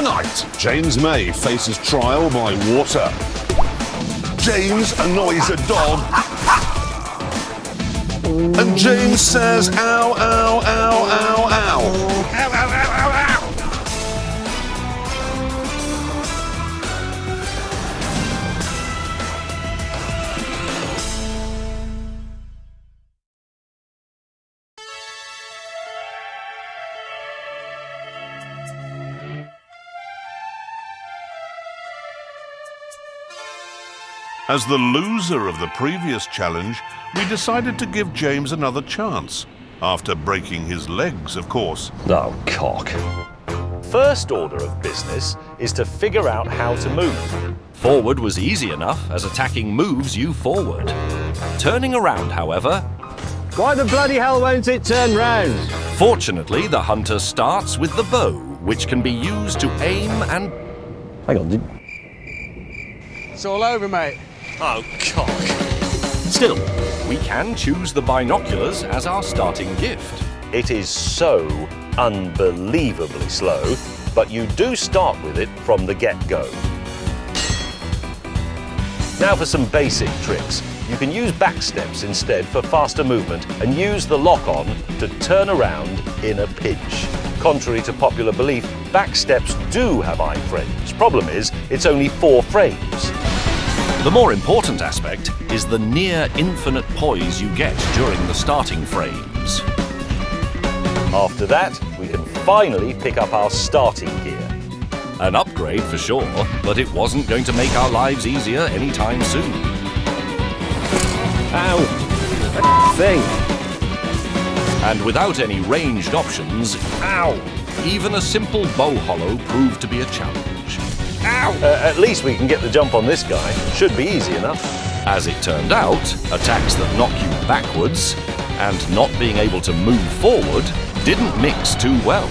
Tonight, James May faces trial by water. James annoys a dog. And James says, ow, ow, ow, ow, ow. Ow, ow, ow, ow, ow. As the loser of the previous challenge, we decided to give James another chance. After breaking his legs, of course. Oh, cock. First order of business is to figure out how to move. Forward was easy enough, as attacking moves you forward. Turning around, however... Why the bloody hell won't it turn round? Fortunately, the hunter starts with the bow, which can be used to aim and... Hang on, It's all over, mate. Oh, cock. Still, we can choose the binoculars as our starting gift. It is so unbelievably slow, but you do start with it from the get-go. Now for some basic tricks. You can use back steps instead for faster movement and use the lock-on to turn around in a pinch. Contrary to popular belief, back steps do have iframes. Problem is, it's only 4 frames. The more important aspect is the near-infinite poise you get during the starting frames. After that, we can finally pick up our starting gear. An upgrade for sure, but it wasn't going to make our lives easier anytime soon. Ow! That thing! And without any ranged options, ow! Even a simple bow hollow proved to be a challenge. Ow! At least we can get the jump on this guy. Should be easy enough. As it turned out, attacks that knock you backwards and not being able to move forward didn't mix too well.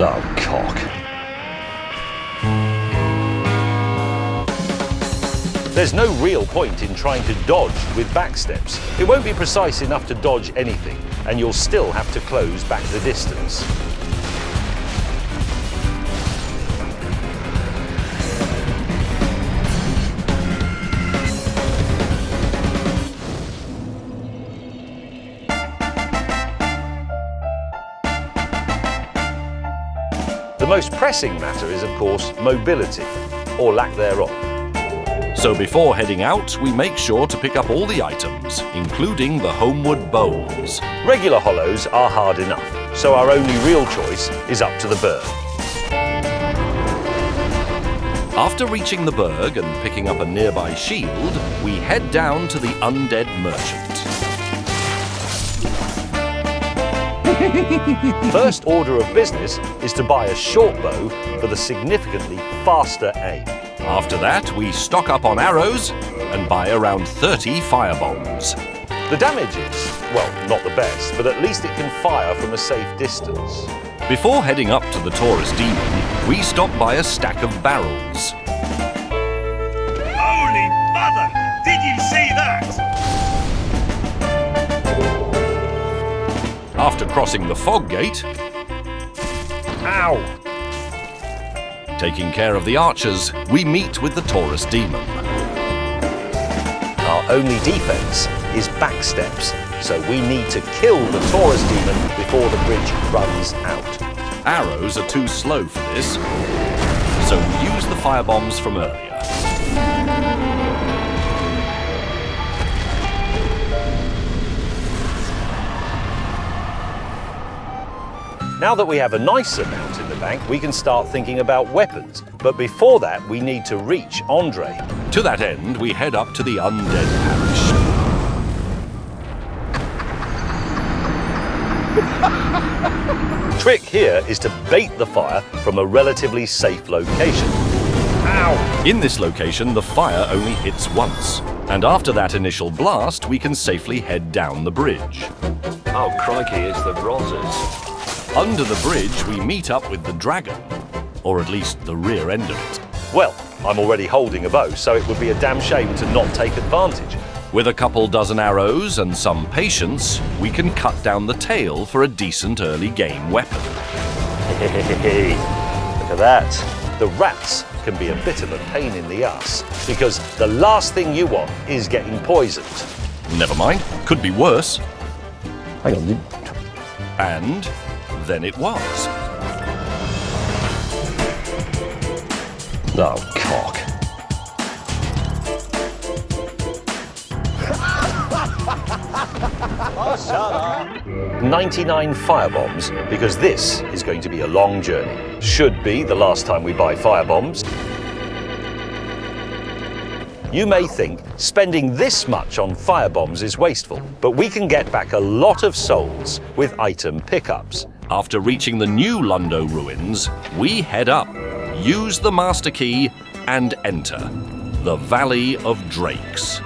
Oh, cock. There's no real point in trying to dodge with backsteps. It won't be precise enough to dodge anything, and you'll still have to close back the distance. The most pressing matter is, of course, mobility, or lack thereof. So before heading out, we make sure to pick up all the items, including the homeward bowls. Regular hollows are hard enough, so our only real choice is up to the berg. After reaching the berg and picking up a nearby shield, we head down to the undead merchant. First order of business is to buy a short bow for the significantly faster aim. After that, we stock up on arrows and buy around 30 firebombs. The damage is, well, not the best, but at least it can fire from a safe distance. Before heading up to the Taurus Demon, we stop by a stack of barrels. Holy mother! Did you see that? After crossing the fog gate, ow! Taking care of the archers, we meet with the Taurus Demon. Our only defense is backsteps, so we need to kill the Taurus Demon before the bridge runs out. Arrows are too slow for this, so we use the firebombs from earlier. Now that we have a nice amount in the bank, we can start thinking about weapons. But before that, we need to reach Andre. To that end, we head up to the undead parish. Trick here is to bait the fire from a relatively safe location. Ow! In this location, the fire only hits once. And after that initial blast, we can safely head down the bridge. Oh, crikey, it's the Rozzers. Under the bridge, we meet up with the dragon, or at least the rear end of it. Well, I'm already holding a bow, so it would be a damn shame to not take advantage. With a couple dozen arrows and some patience, we can cut down the tail for a decent early game weapon. Hey, look at that. The rats can be a bit of a pain in the ass because the last thing you want is getting poisoned. Never mind, could be worse. Hang on. And then it was. Oh, cock. 99 firebombs, because this is going to be a long journey. Should be the last time we buy firebombs. You may think spending this much on firebombs is wasteful, but we can get back a lot of souls with item pickups. After reaching the new Lundo ruins, we head up, use the master key, and enter the Valley of Drakes.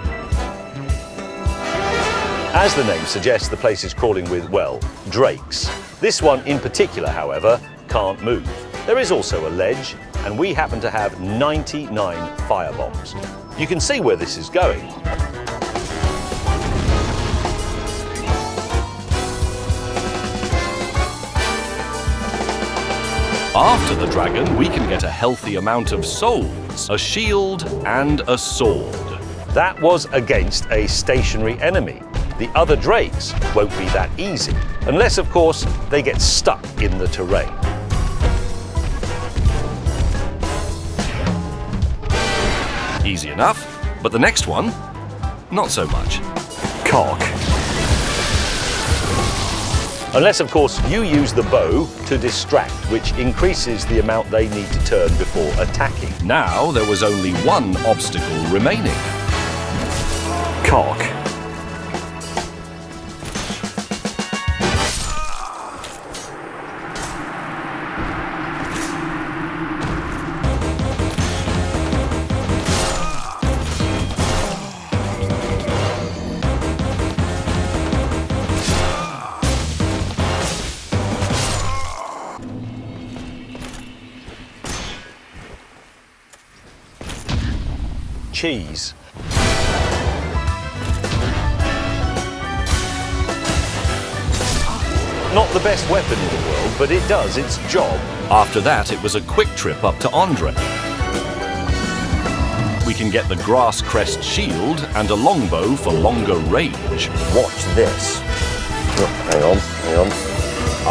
As the name suggests, the place is crawling with, well, drakes. This one in particular, however, can't move. There is also a ledge, and we happen to have 99 firebombs. You can see where this is going. After the dragon, we can get a healthy amount of souls, a shield, and a sword. That was against a stationary enemy. The other drakes won't be that easy, unless, of course, they get stuck in the terrain. Easy enough, but the next one, not so much. Cock. Unless, of course, you use the bow to distract, which increases the amount they need to turn before attacking. Now there was only one obstacle remaining. Cock. Cheese. Not the best weapon in the world, but it does its job. After that, it was a quick trip up to Andre. We can get the grass crest shield and a longbow for longer range. Watch this. Oh, hang on.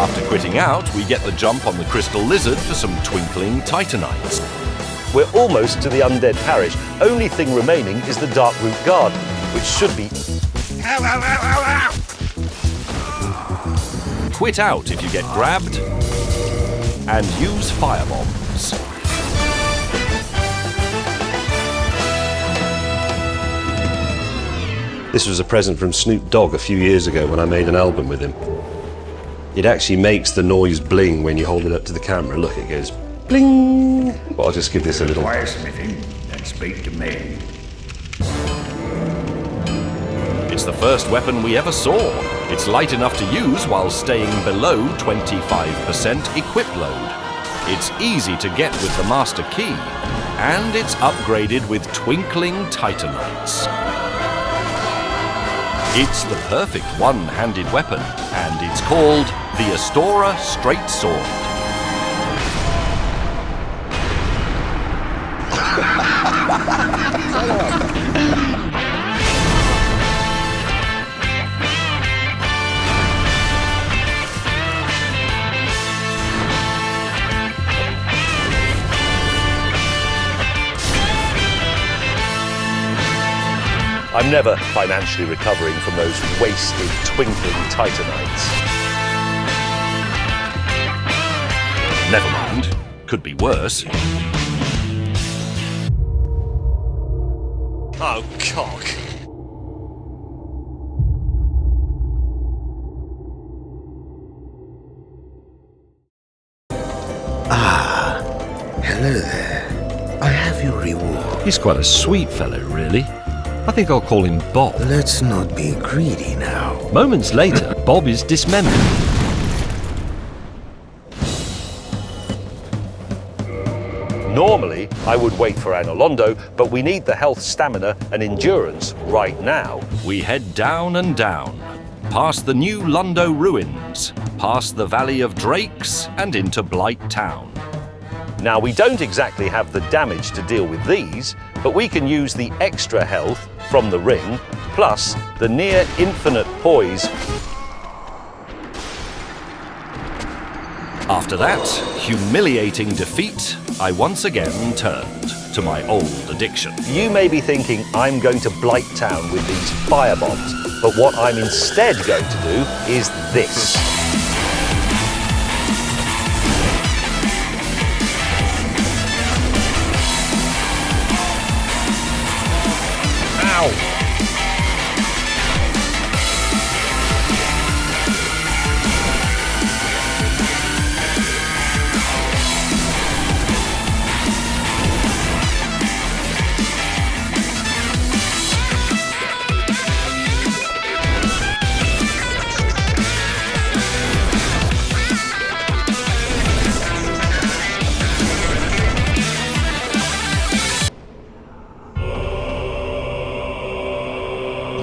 After quitting out, we get the jump on the crystal lizard for some twinkling titanites. We're almost to the undead parish. Only thing remaining is the dark root garden, which should be... Ow, ow, ow, ow, ow. Quit out if you get grabbed. And use firebombs. This was a present from Snoop Dogg a few years ago when I made an album with him. It actually makes the noise bling when you hold it up to the camera. Look, it goes bling. But I'll just give this a little... Smithing, then speak to me. It's the first weapon we ever saw. It's light enough to use while staying below 25% equip load. It's easy to get with the master key, and it's upgraded with twinkling titanites. It's the perfect one-handed weapon, and it's called the Astora Straight Sword. I'm never financially recovering from those wasted, twinkling titanites. Never mind, could be worse. Oh, cock. Hello there. I have your reward. He's quite a sweet fellow, really. I think I'll call him Bob. Let's not be greedy now. Moments later, Bob is dismembered. Normally, I would wait for Anolondo, but we need the health, stamina, and endurance right now. We head down and down, past the new Lundo ruins, past the Valley of Drakes, and into Blight Town. Now, we don't exactly have the damage to deal with these, but we can use the extra health from the ring, plus the near infinite poise. After that humiliating defeat, I once again turned to my old addiction. You may be thinking I'm going to Blight Town with these firebombs, but what I'm instead going to do is this. Ow!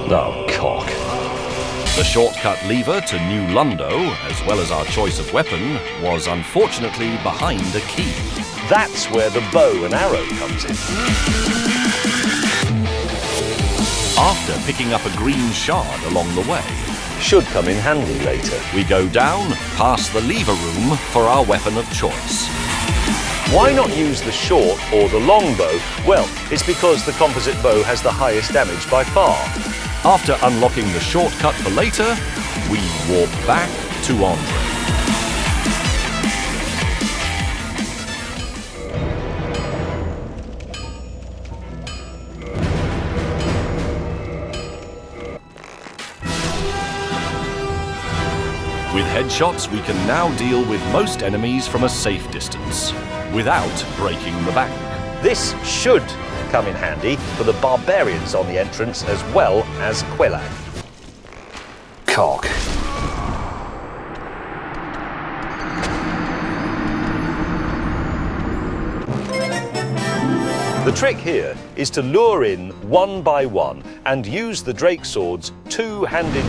Oh, cock. The shortcut lever to New Lundo, as well as our choice of weapon, was unfortunately behind a key. That's where the bow and arrow comes in. After picking up a green shard along the way, Should come in handy later. we go down past the lever room for our weapon of choice. Why not use the short or the long bow? Well, it's because the composite bow has the highest damage by far. After unlocking the shortcut for later, we warp back to Andre. With headshots, we can now deal with most enemies from a safe distance, without breaking the bank. This should come in handy for the barbarians on the entrance as well as Quelag. Cock. The trick here is to lure in one by one and use the Drake Sword's two-handed...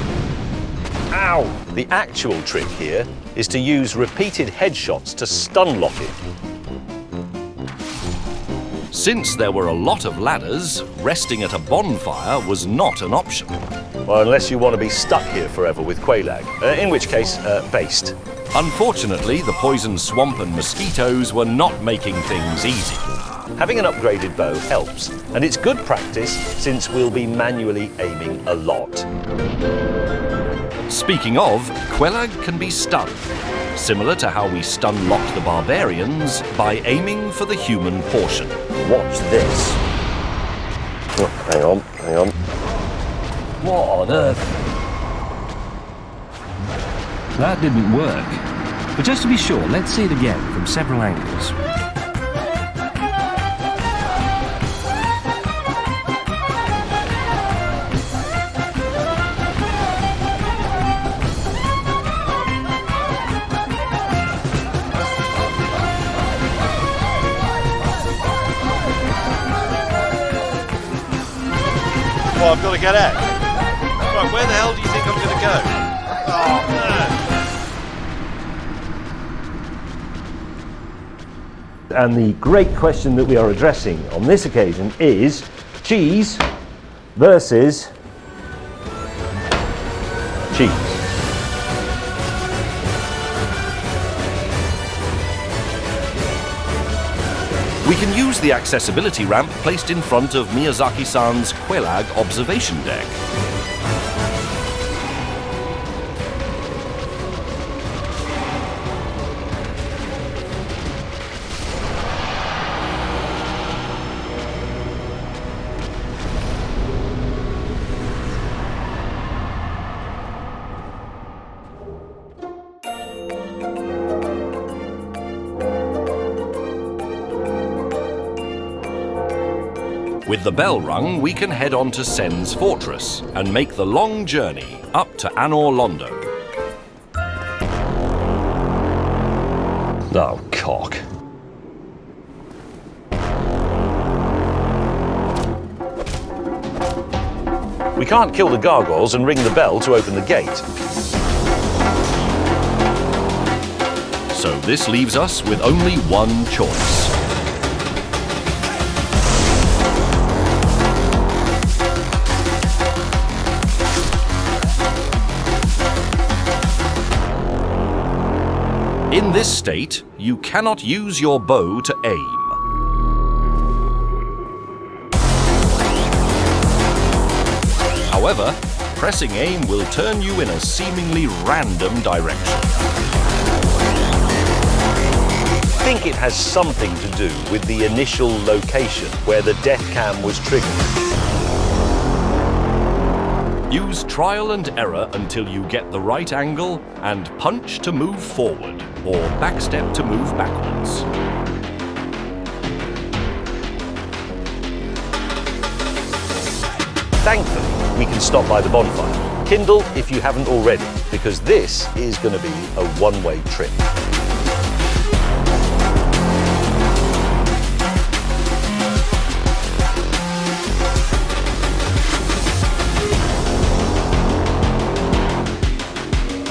Ow! The actual trick here is to use repeated headshots to stun lock it. Since there were a lot of ladders, resting at a bonfire was not an option. Well, unless you want to be stuck here forever with Quelag, in which case, based. Unfortunately, the poison swamp and mosquitoes were not making things easy. Having an upgraded bow helps, and it's good practice since we'll be manually aiming a lot. Speaking of, Quelag can be stunned, similar to how we stun-locked the barbarians by aiming for the human portion. Watch this. Oh, hang on. What on earth? That didn't work. But just to be sure, let's see it again from several angles. Oh, I've got to get out. Right, where the hell do you think I'm going to go? Oh, man. And the great question that we are addressing on this occasion is cheese versus cheese. We can use the accessibility ramp placed in front of Miyazaki-san's Quelag observation deck. With the bell rung, we can head on to Sen's fortress and make the long journey up to Anor Londo. Oh, cock. We can't kill the gargoyles and ring the bell to open the gate. So this leaves us with only one choice. In this state, you cannot use your bow to aim. However, pressing aim will turn you in a seemingly random direction. I think it has something to do with the initial location where the death cam was triggered. Use trial and error until you get the right angle and punch to move forward or backstep to move backwards. Thankfully, we can stop by the bonfire. Kindle if you haven't already, because this is going to be a one-way trip.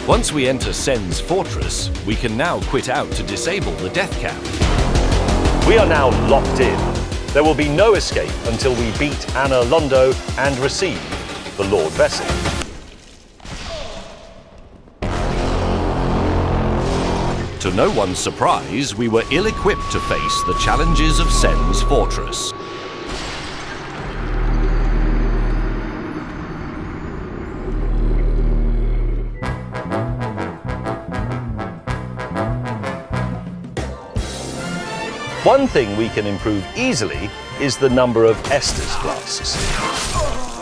Once we enter Sen's fortress, we can now quit out to disable the death cam. We are now locked in. There will be no escape until we beat Anna Londo and receive the Lord Vessel. To no one's surprise, we were ill-equipped to face the challenges of Sen's fortress. One thing we can improve easily is the number of Estus flasks.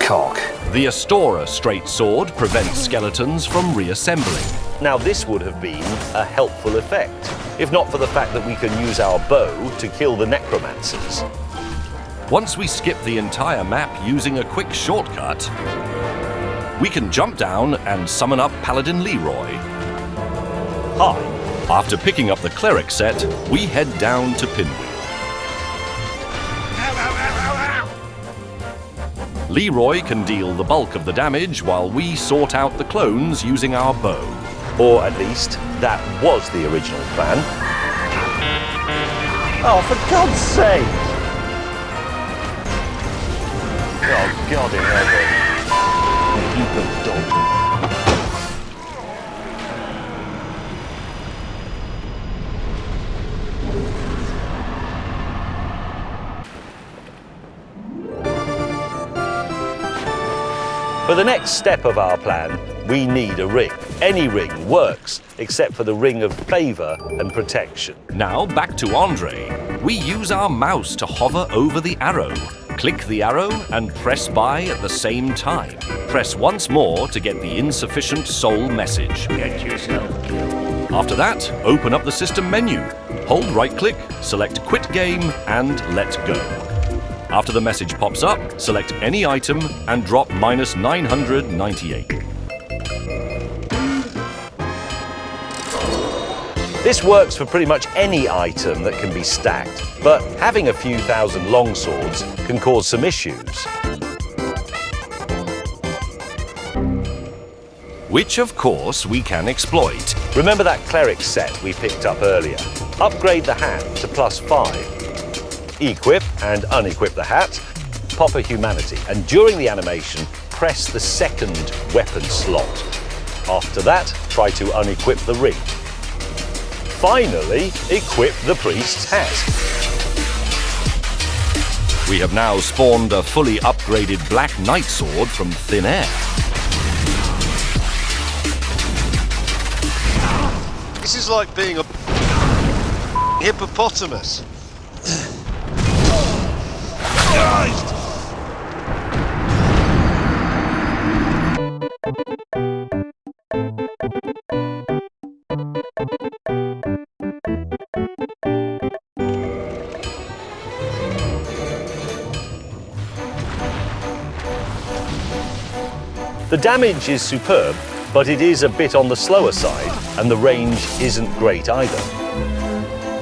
Cock. The Astora straight sword prevents skeletons from reassembling. Now this would have been a helpful effect, if not for the fact that we can use our bow to kill the necromancers. Once we skip the entire map using a quick shortcut, we can jump down and summon up Paladin Leroy. Hi. After picking up the cleric set, we head down to Pinwheel. Leroy can deal the bulk of the damage while we sort out the clones using our bow. Or at least, that was the original plan. Oh, for God's sake! Oh, God in heaven. You heap of dog. For the next step of our plan, we need a ring. Any ring works, except for the ring of favour and protection. Now back to Andre. We use our mouse to hover over the arrow. Click the arrow and press by at the same time. Press once more to get the insufficient soul message. Get yourself killed. After that, open up the system menu. Hold right-click, select Quit Game and Let Go. After the message pops up, select any item and drop -998. This works for pretty much any item that can be stacked, but having a few thousand longswords can cause some issues. Which, of course, we can exploit. Remember that cleric set we picked up earlier? Upgrade the hat to +5. Equip and unequip the hat, pop a humanity, and during the animation, press the second weapon slot. After that, try to unequip the ring. Finally, equip the priest's hat. We have now spawned a fully upgraded Black Knight sword from thin air. This is like being a hippopotamus. The damage is superb, but it is a bit on the slower side, and the range isn't great either.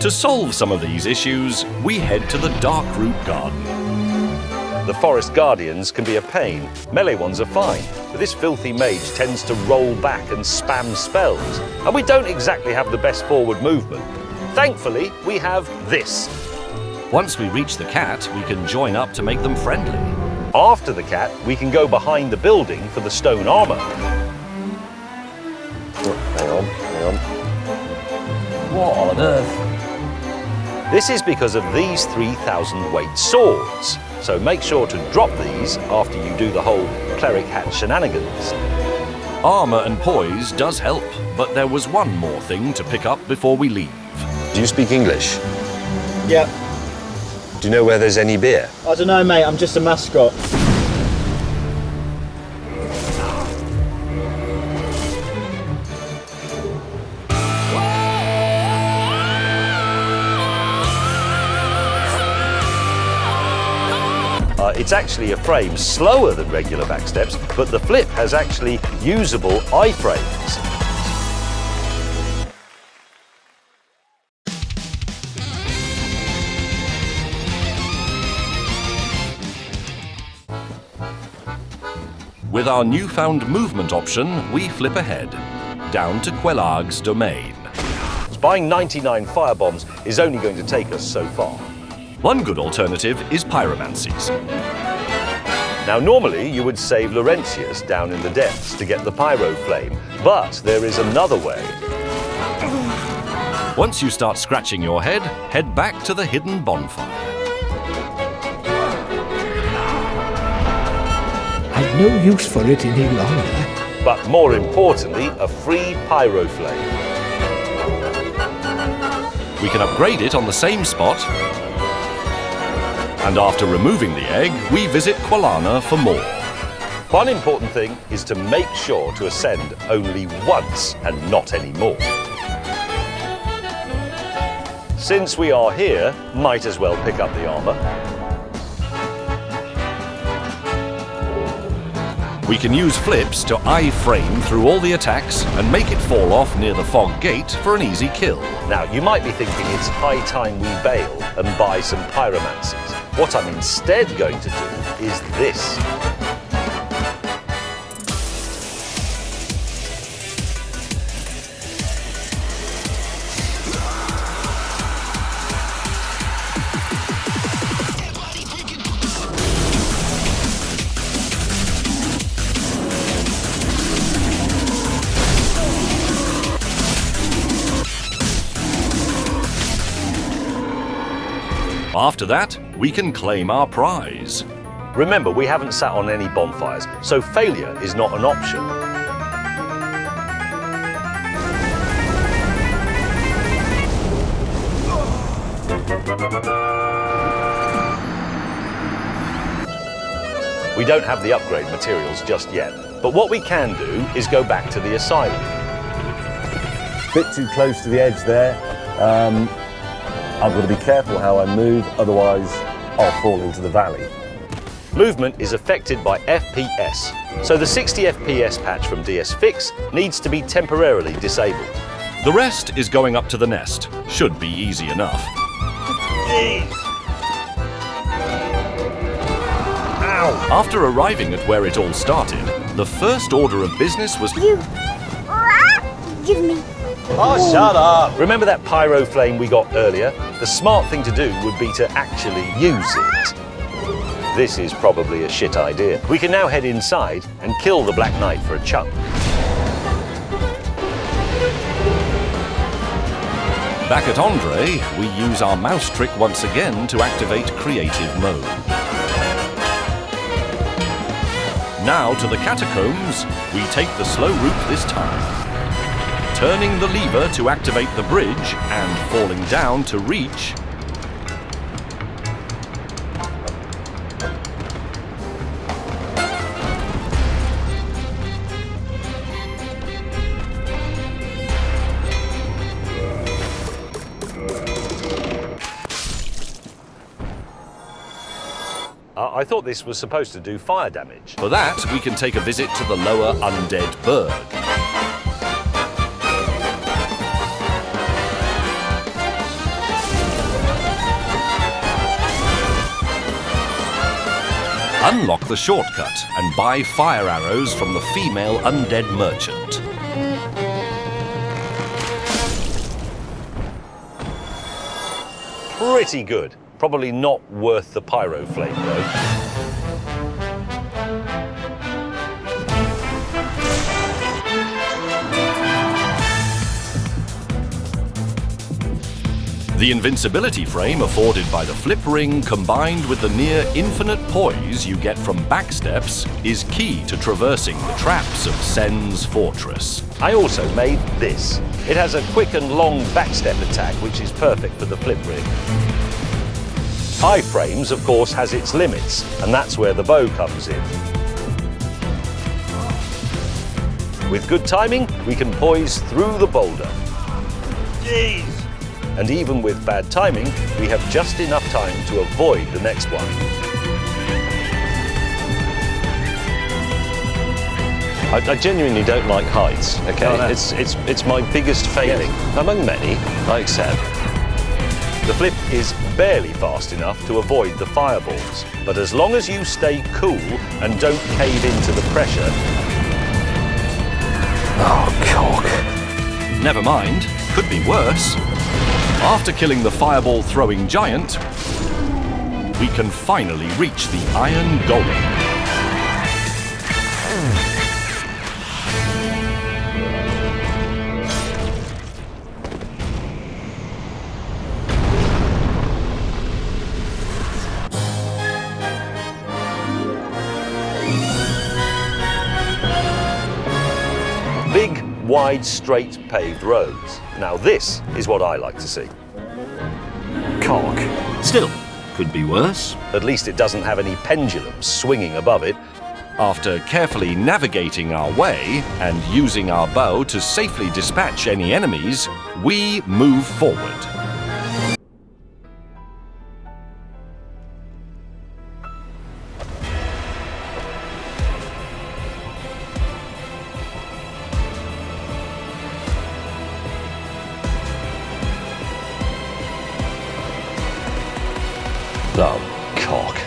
To solve some of these issues, we head to the Darkroot Garden. The forest guardians can be a pain. Melee ones are fine, but this filthy mage tends to roll back and spam spells. And we don't exactly have the best forward movement. Thankfully, we have this. Once we reach the cat, we can join up to make them friendly. After the cat, we can go behind the building for the stone armor. Oh, hang on. What on earth? This is because of these 3,000 weight swords. So make sure to drop these after you do the whole cleric hat shenanigans. Armor and poise does help, but there was one more thing to pick up before we leave. Do you speak English? Yep. Do you know where there's any beer? I don't know, mate. I'm just a mascot. It's actually a frame slower than regular backsteps, but the flip has actually usable iframes. With our newfound movement option, we flip ahead, down to Quelag's domain. Buying 99 firebombs is only going to take us so far. One good alternative is pyromancies. Now normally you would save Laurentius down in the depths to get the pyro flame, but there is another way. Once you start scratching your head, head back to the hidden bonfire. I've no use for it any longer. But more importantly, a free pyro flame. We can upgrade it on the same spot. And after removing the egg, we visit Quelana for more. One important thing is to make sure to ascend only once and not anymore. Since we are here, might as well pick up the armor. We can use flips to I-frame through all the attacks and make it fall off near the fog gate for an easy kill. Now, you might be thinking it's high time we bail and buy some pyromancies. What I'm instead going to do is this. After that, we can claim our prize. Remember, we haven't sat on any bonfires, so failure is not an option. We don't have the upgrade materials just yet, but what we can do is go back to the asylum. Bit too close to the edge there. I've got to be careful how I move, otherwise I'll fall into the valley. Movement is affected by FPS, so the 60 FPS patch from DS Fix needs to be temporarily disabled. The rest is going up to the nest. Should be easy enough. Jeez. Ow! After arriving at where it all started, the first order of business was... Give me. Oh, shut up! Remember that pyro flame we got earlier? The smart thing to do would be to actually use it. This is probably a shit idea. We can now head inside and kill the Black Knight for a chunk. Back at Andre, we use our mouse trick once again to activate creative mode. Now to the catacombs, we take the slow route this time. Turning the lever to activate the bridge and falling down to reach. I thought this was supposed to do fire damage. For that, we can take a visit to the lower undead berg. Unlock the shortcut and buy fire arrows from the female undead merchant. Pretty good. Probably not worth the pyro flame though. The invincibility frame afforded by the flip ring combined with the near infinite poise you get from backsteps is key to traversing the traps of Sen's fortress. I also made this. It has a quick and long backstep attack which is perfect for the flip ring. Iframes, of course, has its limits, and that's where the bow comes in. With good timing, we can poise through the boulder. Jeez! And even with bad timing, we have just enough time to avoid the next one. I genuinely don't like heights, okay? Oh, no. It's my biggest failing. Among many, I accept. The flip is barely fast enough to avoid the fireballs, but as long as you stay cool and don't cave into the pressure... Oh, cock. Never mind, could be worse. After killing the fireball throwing giant, we can finally reach the iron golem. Big, wide, straight paved roads. Now this is what I like to see. Cock. Still, could be worse. At least it doesn't have any pendulums swinging above it. After carefully navigating our way and using our bow to safely dispatch any enemies, we move forward. Oh, cock.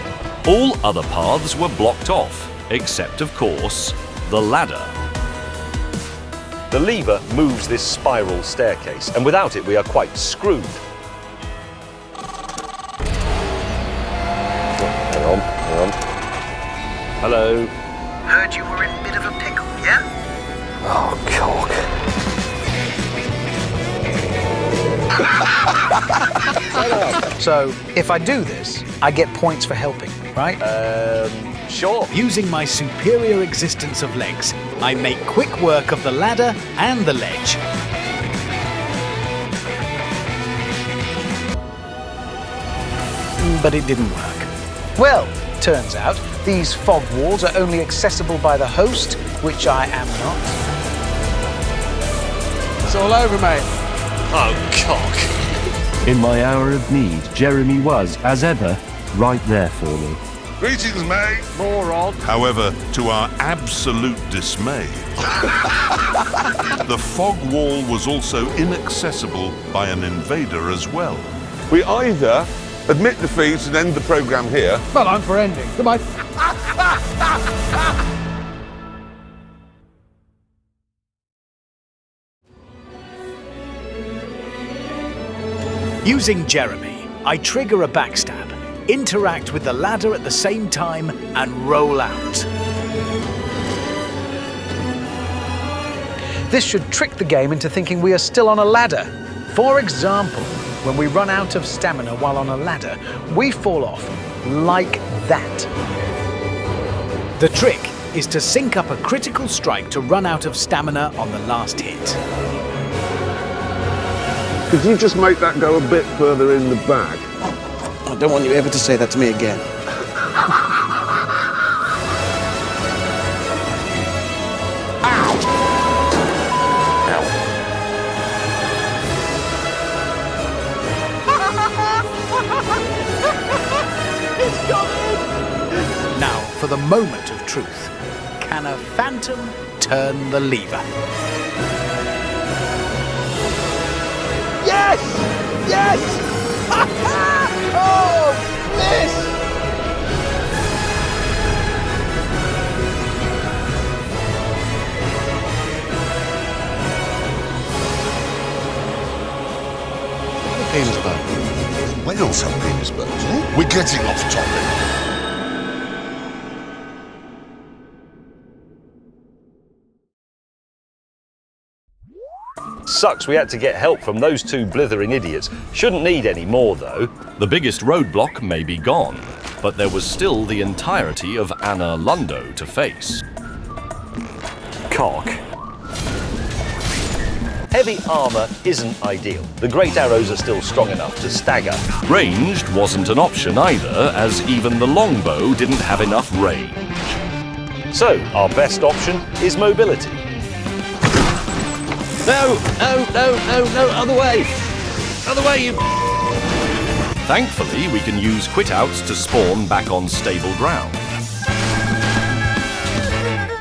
All other paths were blocked off, except, of course, the ladder. The lever moves this spiral staircase, and without it we are quite screwed. Hang on, hang on. Hello. Heard you were in a bit of a pickle, yeah? Oh, cock. So, if I do this, I get points for helping, right? Sure. Using my superior existence of legs, I make quick work of the ladder and the ledge. But it didn't work. Well, turns out, these fog walls are only accessible by the host, which I am not. It's all over, mate. Oh, cock. In my hour of need, Jeremy was, as ever, right there for me. Greetings, mate. Moron. However, to our absolute dismay, the fog wall was also inaccessible by an invader as well. We either admit defeat and end the programme here. Well, I'm for ending. Goodbye. Using Jeremy, I trigger a backstab, interact with the ladder at the same time, and roll out. This should trick the game into thinking we are still on a ladder. For example, when we run out of stamina while on a ladder, we fall off like that. The trick is to sync up a critical strike to run out of stamina on the last hit. Could you just make that go a bit further in the bag? I don't want you ever to say that to me again. Now, for the moment of truth. Can a phantom turn the lever? Yes! Yes! Oh, bliss! penis bone. Whales have penis bones, eh? We're getting off topic. Sucks we had to get help from those two blithering idiots. Shouldn't need any more, though. The biggest roadblock may be gone, but there was still the entirety of Anna Lundo to face. Cock. Heavy armour isn't ideal. The great arrows are still strong enough to stagger. Ranged wasn't an option either, as even the longbow didn't have enough range. So, our best option is mobility. No, other way! Other way, you... Thankfully, we can use quit-outs to spawn back on stable ground.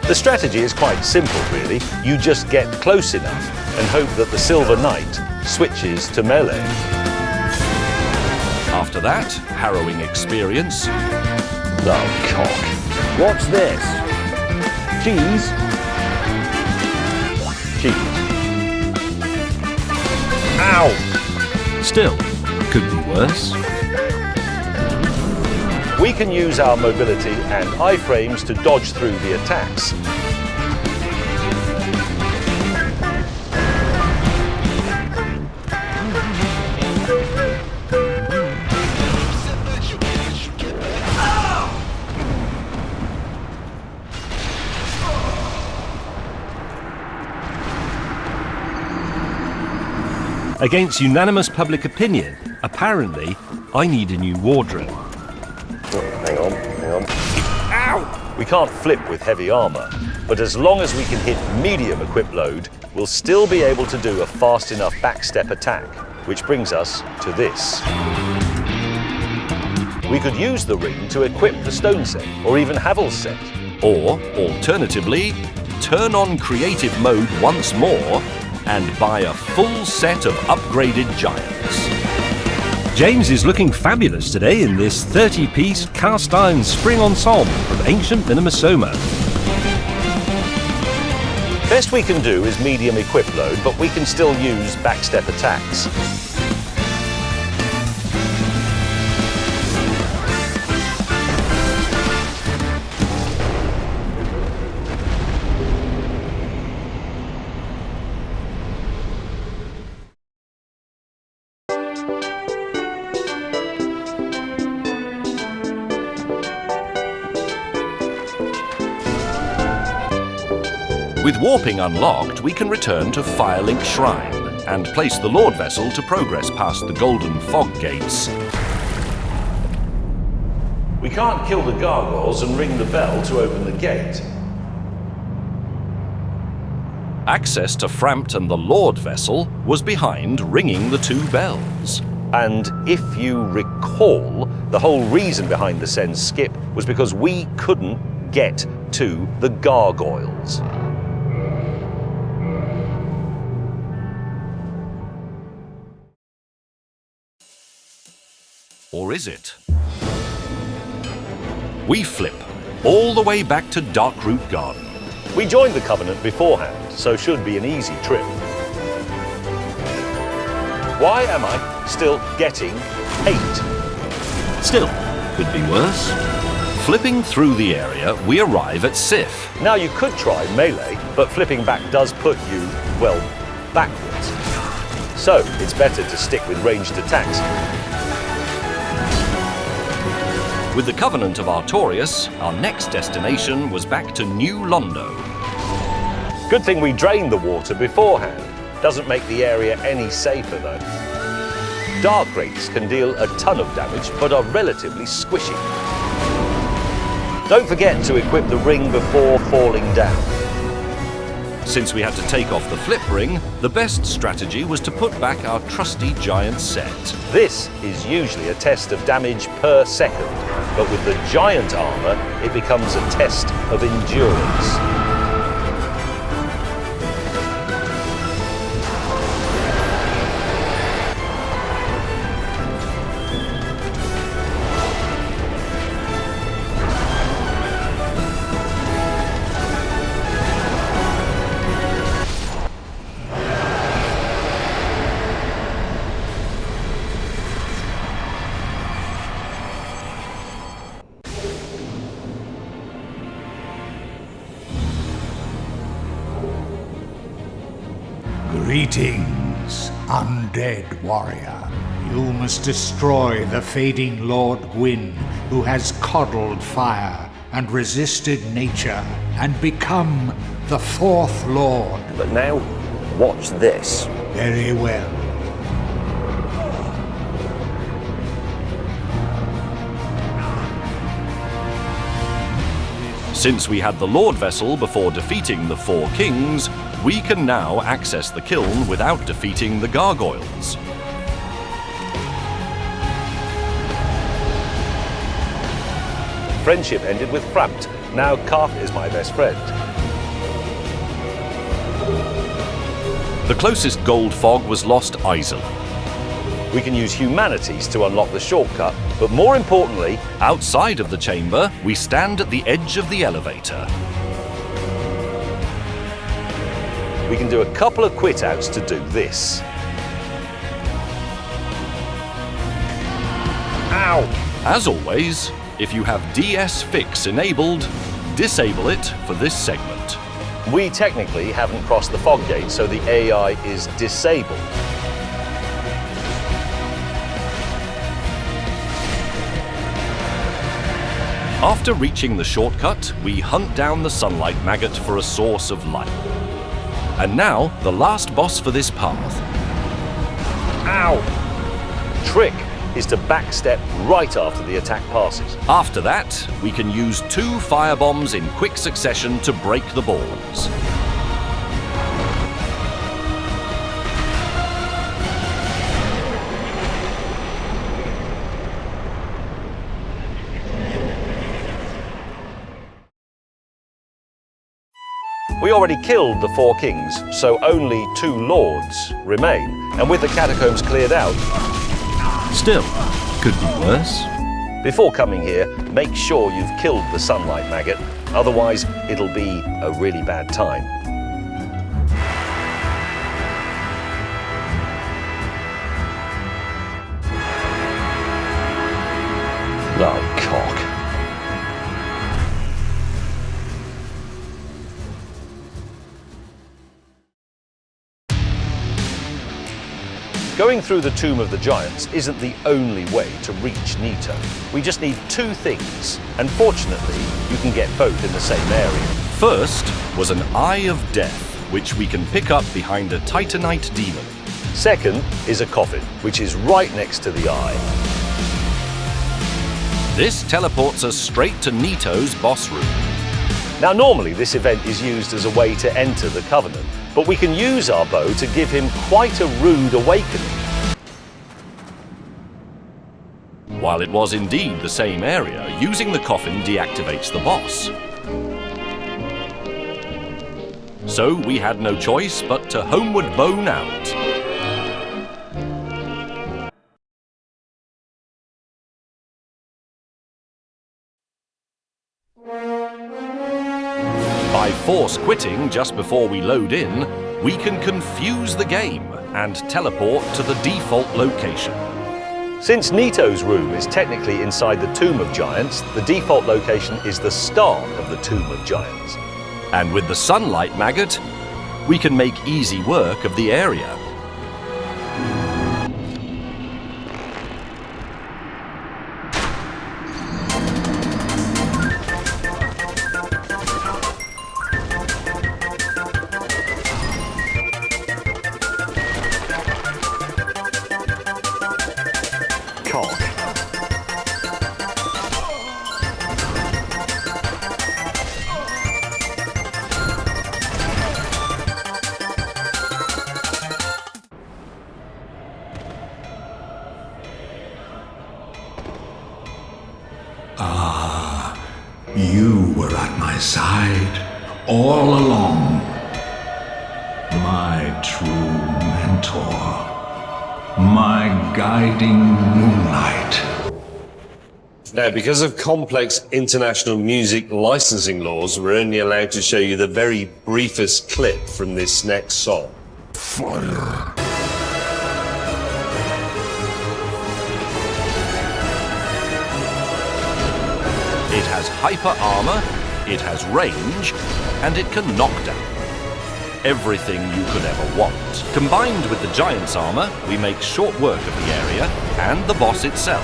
The strategy is quite simple, really. You just get close enough and hope that the Silver Knight switches to melee. After that, harrowing experience. Oh, cock. What's this? Cheese? Cheese. Ow! Still, could be worse. We can use our mobility and iframes to dodge through the attacks. Against unanimous public opinion, apparently, I need a new wardrobe. Hang on. Ow! We can't flip with heavy armour, but as long as we can hit medium equip load, we'll still be able to do a fast enough backstep attack, which brings us to this. We could use the ring to equip the stone set, or even Havel's set. Or, alternatively, turn on creative mode once more and buy a full set of upgraded giants. James is looking fabulous today in this 30-piece cast-iron spring ensemble from ancient Minnesota. Best we can do is medium equip load, but we can still use backstep attacks. With warping unlocked, we can return to Firelink Shrine and place the Lord Vessel to progress past the Golden Fog Gates. We can't kill the gargoyles and ring the bell to open the gate. Access to Frampt and the Lord Vessel was behind ringing the two bells. And if you recall, the whole reason behind the send skip was because we couldn't get to the gargoyles. Or is it? We flip all the way back to Darkroot Garden. We joined the Covenant beforehand, so should be an easy trip. Why am I still getting 8? Still, could be worse. Flipping through the area, we arrive at Sif. Now you could try melee, but flipping back does put you, well, backwards. So it's better to stick with ranged attacks. With the Covenant of Artorias, our next destination was back to New Londo. Good thing we drained the water beforehand. Doesn't make the area any safer though. Dark Wraiths can deal a ton of damage, but are relatively squishy. Don't forget to equip the ring before falling down. Since we had to take off the flip ring, the best strategy was to put back our trusty giant set. This is usually a test of damage per second, but with the giant armour, it becomes a test of endurance. Greetings, undead warrior. You must destroy the fading Lord Gwyn, who has coddled fire and resisted nature, and become the fourth Lord. But now, watch this. Very well. Since we had the Lord vessel before defeating the four kings, we can now access the kiln without defeating the gargoyles. Friendship ended with Framt. Now Kark is my best friend. The closest gold fog was Lost Isle. We can use humanities to unlock the shortcut, but more importantly, outside of the chamber, we stand at the edge of the elevator. We can do a couple of quit-outs to do this. Ow! As always, if you have DS Fix enabled, disable it for this segment. We technically haven't crossed the fog gate, so the AI is disabled. After reaching the shortcut, we hunt down the sunlight maggot for a source of light. And now, the last boss for this path. Ow! Trick is to backstep right after the attack passes. After that, we can use 2 firebombs in quick succession to break the balls. We already killed the 4 kings, so only 2 lords remain. And with the catacombs cleared out... Still, could be worse. Before coming here, make sure you've killed the sunlight maggot, otherwise it'll be a really bad time. Oh, cock. Going through the Tomb of the Giants isn't the only way to reach Nito. We just need 2 things, and fortunately, you can get both in the same area. First was an Eye of Death, which we can pick up behind a Titanite demon. Second is a coffin, which is right next to the eye. This teleports us straight to Nito's boss room. Now normally this event is used as a way to enter the Covenant, but we can use our bow to give him quite a rude awakening. While it was indeed the same area, using the coffin deactivates the boss. So we had no choice but to homeward bone out. By force quitting just before we load in, we can confuse the game and teleport to the default location. Since Nito's room is technically inside the Tomb of Giants, the default location is the start of the Tomb of Giants. And with the sunlight maggot, we can make easy work of the area. You were at my side all along. My true mentor. My guiding moonlight. Now, because of complex international music licensing laws, we're only allowed to show you the very briefest clip from this next song. Fire. It has hyper armor, it has range, and it can knock down. everything you could ever want. Combined with the giant's armor, we make short work of the area and the boss itself.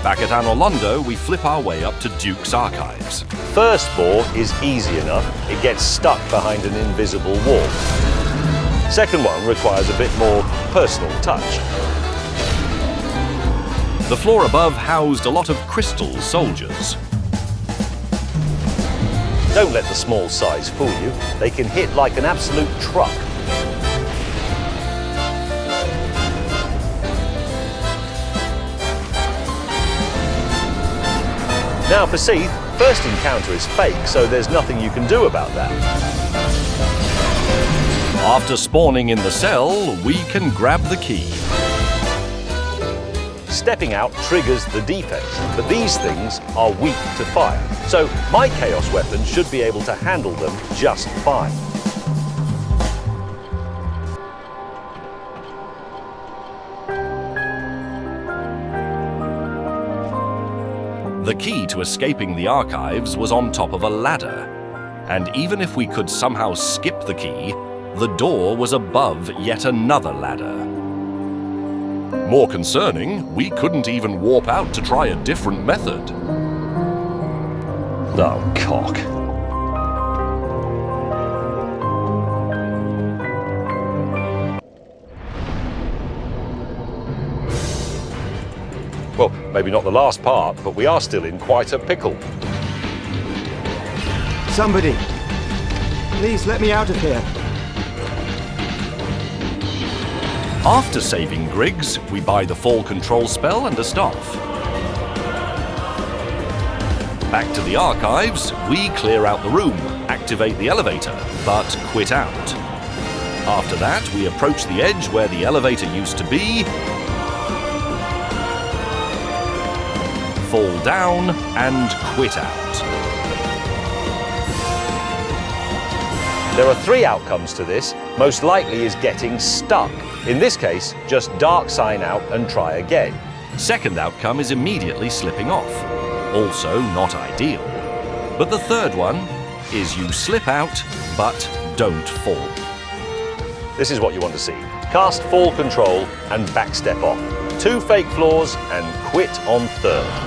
Back at Anolondo, we flip our way up to Duke's archives. First bore is easy enough. It gets stuck behind an invisible wall. Second one requires a bit more personal touch. The floor above housed a lot of crystal soldiers. Don't let the small size fool you. They can hit like an absolute truck. Now for Seath, first encounter is fake, so there's nothing you can do about that. After spawning in the cell, we can grab the key. Stepping out triggers the defense, but these things are weak to fire, so my Chaos weapon should be able to handle them just fine. The key to escaping the archives was on top of a ladder. And even if we could somehow skip the key, the door was above yet another ladder. More concerning, we couldn't even warp out to try a different method. Oh, cock. Well, maybe not the last part, but we are still in quite a pickle. Somebody, please let me out of here. After saving Griggs, we buy the fall control spell and a staff. Back to the archives, we clear out the room, activate the elevator, but quit out. After that, we approach the edge where the elevator used to be, fall down and quit out. There are 3 outcomes to this. Most likely is getting stuck. In this case, just dark sign out and try again. Second outcome is immediately slipping off. Also not ideal. But the third one is you slip out, but don't fall. This is what you want to see. Cast fall control and backstep off. 2 fake floors and quit on third.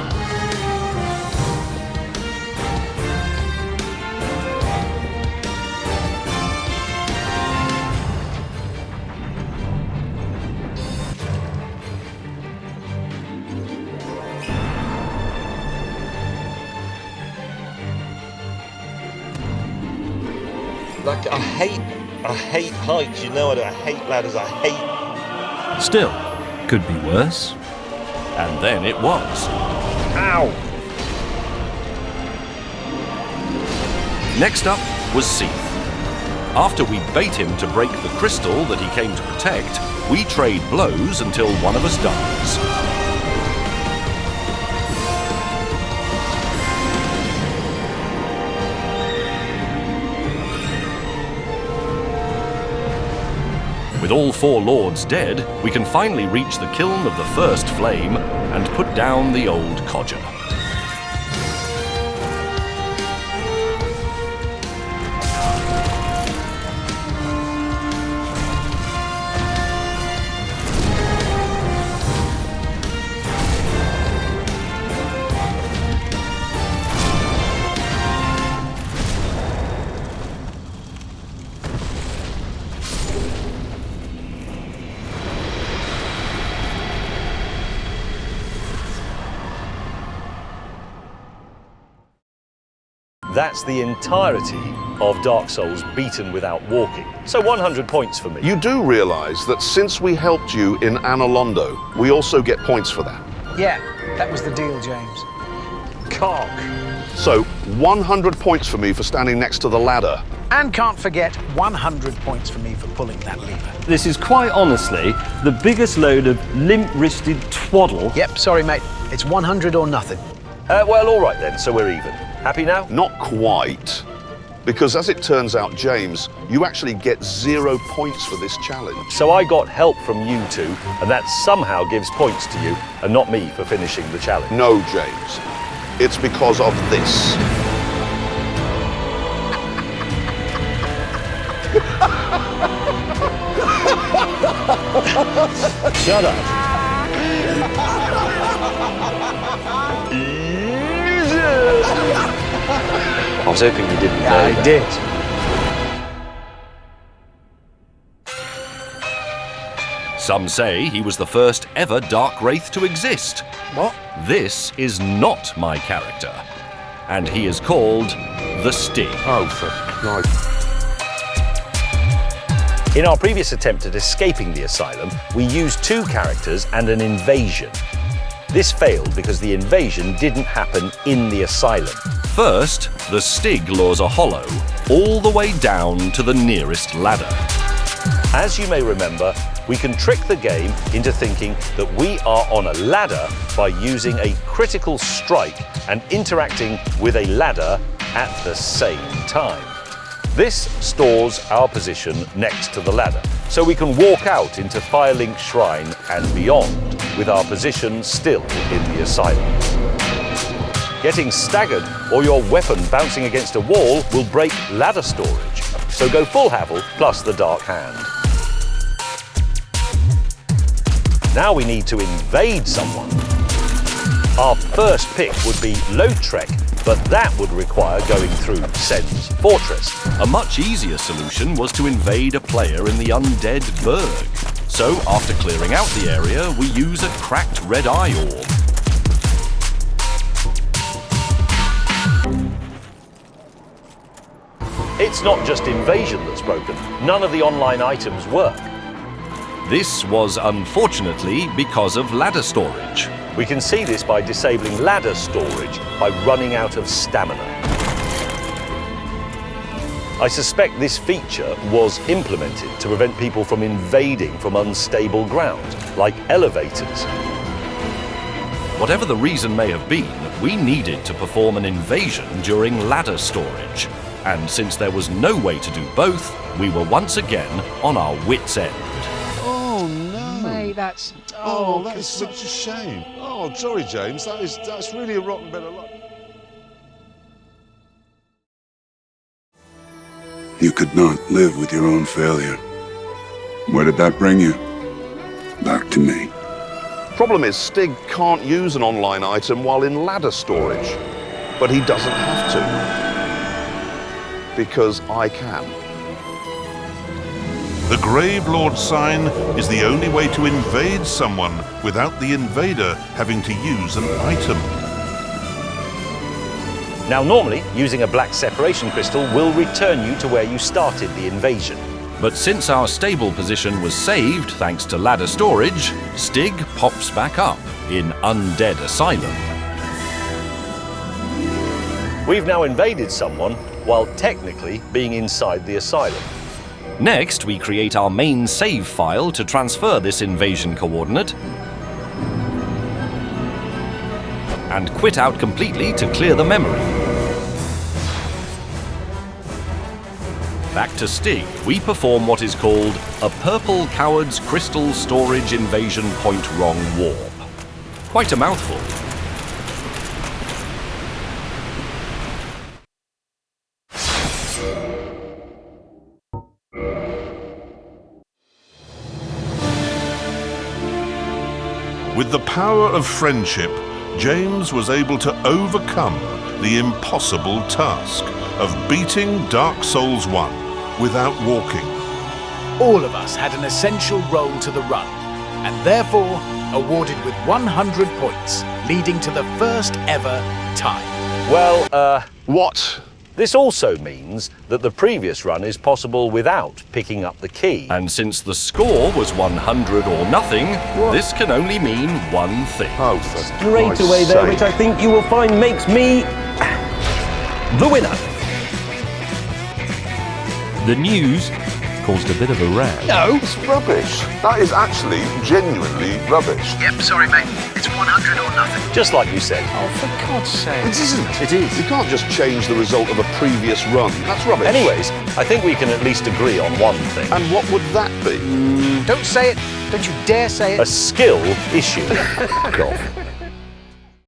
Like, I hate heights, you know I hate ladders, I hate... Still, could be worse. And then it was. Ow! Next up was Seath. After we bait him to break the crystal that he came to protect, we trade blows until one of us dies. With all 4 lords dead, we can finally reach the kiln of the first flame and put down the old codger. That's the entirety of Dark Souls beaten without walking. So 100 points for me. You do realise that since we helped you in Anolondo, we also get points for that. Yeah, that was the deal, James. Cock. So 100 points for me for standing next to the ladder, And can't forget 100 points for me for pulling that lever. This is quite honestly the biggest load of limp-wristed twaddle. Yep, sorry mate. It's 100 or nothing. Well, all right then, so we're even. Happy now? Not quite. Because as it turns out, James, you actually get 0 points for this challenge. So I got help from you two, and that somehow gives points to you, and not me for finishing the challenge. No, James. It's because of this. Shut up. I was hoping you didn't. Yeah, I did. Some say he was the first ever Dark Wraith to exist. What? This is not my character. And he is called the Stig. Oh, for Christ. In our previous attempt at escaping the asylum, we used 2 characters and an invasion. This failed because the invasion didn't happen in the asylum. First, the Stig lures a hollow all the way down to the nearest ladder. As you may remember, we can trick the game into thinking that we are on a ladder by using a critical strike and interacting with a ladder at the same time. This stores our position next to the ladder, so we can walk out into Firelink Shrine and beyond with our position still in the asylum. Getting staggered or your weapon bouncing against a wall will break ladder storage, so go full Havel plus the Dark Hand. Now we need to invade someone. Our first pick would be Lautrec, but that would require going through Sen's fortress. A much easier solution was to invade a player in the undead Berg. So, after clearing out the area, we use a cracked red eye orb. It's not just invasion that's broken. None of the online items work. This was unfortunately because of ladder storage. We can see this by disabling ladder storage by running out of stamina. I suspect this feature was implemented to prevent people from invading from unstable ground, like elevators. Whatever the reason may have been, we needed to perform an invasion during ladder storage. And since there was no way to do both, we were once again on our wits' end. Oh no! Mate, that's... Oh, that is such a shame. Oh, sorry, James. That's really a rotten bit of luck. You could not live with your own failure. Where did that bring you? Back to me. Problem is, Stig can't use an online item while in ladder storage. But he doesn't have to. Because I can. The Grave Lord sign is the only way to invade someone without the invader having to use an item. Now normally, using a black separation crystal will return you to where you started the invasion. But since our stable position was saved thanks to ladder storage, Stig pops back up in Undead Asylum. We've now invaded someone while technically being inside the asylum. Next, we create our main save file to transfer this invasion coordinate and quit out completely to clear the memory. Back to Stig, we perform what is called a Purple Coward's Crystal Storage Invasion Point Wrong Warp. Quite a mouthful. With the power of friendship, James was able to overcome the impossible task of beating Dark Souls 1 without walking. All of us had an essential role to the run, and therefore awarded with 100 points, leading to the first ever tie. Well, what? This also means that the previous run is possible without picking up the key. And since the score was 100 or nothing, this can only mean one thing. Oh, Straight away there, which I think you will find makes me the winner. The news caused a bit of a row. No. It's rubbish. That is actually genuinely rubbish. Yep, sorry, mate. It's 100 or nothing. Just like you said. Oh, for God's sake. It isn't. It is. You can't just change the result of a previous run. That's rubbish. Anyways, I think we can at least agree on one thing. And what would that be? Don't say it. Don't you dare say it. A skill issue. Fuck off.